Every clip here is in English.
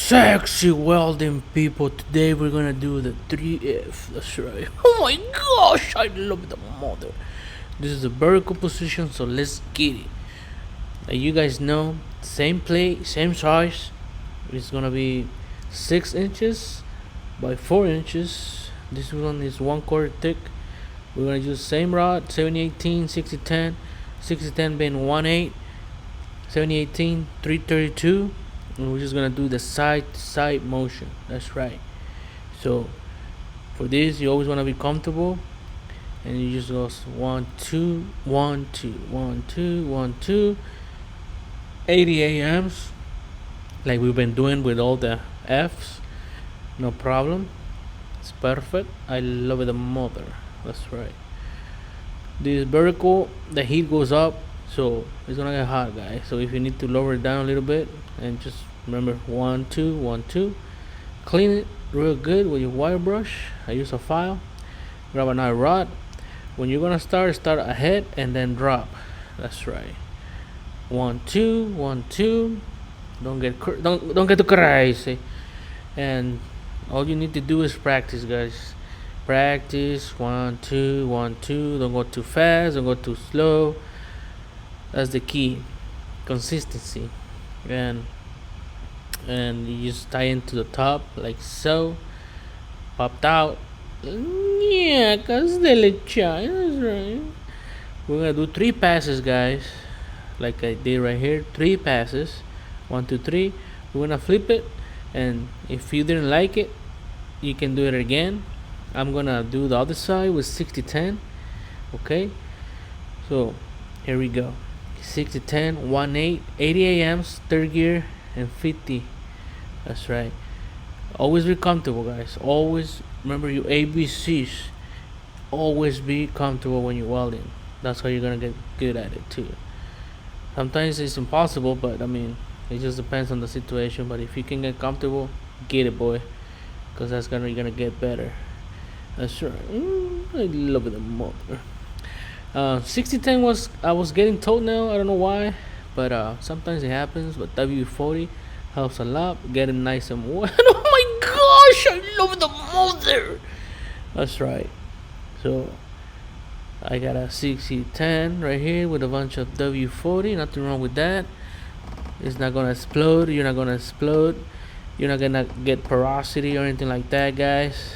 Sexy welding people, today we're gonna do the 3F. That's right. Oh my gosh, I love the mother. This is a vertical position, so let's get it. Like you guys know, same plate, same size. It's gonna be 6 inches by 4 inches. This one is 1/4 thick. We're gonna use same rod, 7018, 6010, 6010 being 1/8, 7018, 332. And we're just gonna do the side to side motion. That's right. So for this, you always want to be comfortable, and you just go 1 2 1 2 1 2 1 2 80 AMs like we've been doing with all the F's. No problem, it's perfect. I love it, the mother. That's right. This vertical, the heat goes up, so it's gonna get hot, guys. So if you need to lower it down a little bit, and just remember 1 2 1 2, clean it real good with your wire brush. I use a file. Grab another rod. When you're gonna start ahead and then drop. That's right. 1 2 1 2. Don't get too crazy. And all you need to do is practice, guys. Practice. 1 2 1 2. Don't go too fast, don't go too slow. That's the key. Consistency. And you just tie into the top like so. Popped out. Yeah, cause de leche. That's right. We're gonna do 3 passes, guys, like I did right here. 3 passes. 1 2 3. We're gonna flip it, and if you didn't like it, you can do it again. I'm gonna do the other side with 6010. Okay, so here we go. 6010 1/8, 80 AMs, third gear, and 50. That's right. Always be comfortable, guys. Always remember your ABCs. Always be comfortable when you're welding. That's how you're gonna get good at it too. Sometimes it's impossible, but I mean, it just depends on the situation. But if you can get comfortable, get it, boy, because that's you're gonna get better. That's right. I love it, the mother. 6010 was, I was getting told now. I don't know why, but sometimes it happens. But WD-40 helps a lot. Get it nice and warm. Oh my gosh, I love the mother. That's right. So I got a 6010 right here with a bunch of WD-40. Nothing wrong with that. It's not gonna explode. You're not gonna explode. You're not gonna get porosity or anything like that, guys.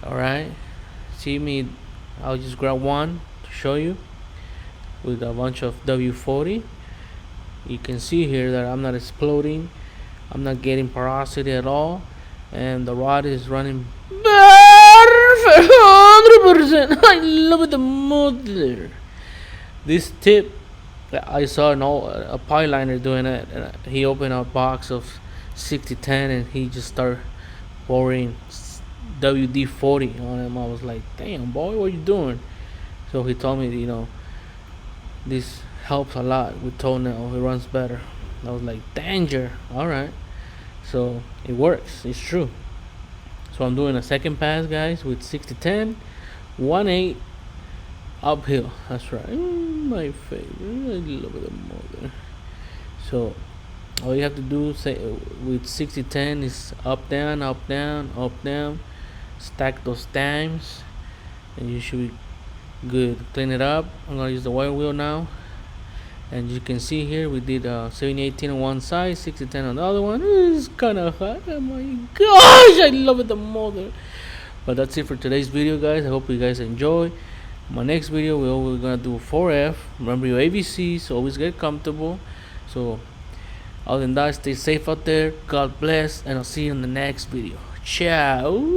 All right. See me? I'll just grab one to show you with a bunch of WD-40. You can see here that I'm not exploding. I'm not getting porosity at all, and the rod is running perfect, 100%. I love it, the mother. This tip, I saw a pipe liner doing it, and he opened a box of 6010 and he just started pouring WD-40 on him. I was like, damn, boy, what are you doing? So he told me, this helps a lot with toenail. It runs better. I was like, danger. All right. So it works. It's true. So I'm doing a second pass, guys, with 6010, 1/8 uphill. That's right. My favorite. I love the mother. So all you have to do with 6010 is up down, up down, up down. Stack those times, and you should be good. Clean it up. I'm gonna use the wire wheel now, and you can see here we did 7018 on one side, 6010 on the other one. It's kind of hot. Oh my gosh, I love it, the mother. But that's it for today's video, guys. I hope you guys enjoy. My next video we're gonna do 4F. Remember your ABCs. Always get comfortable. So other than that, stay safe out there. God bless, and I'll see you in the next video. Ciao.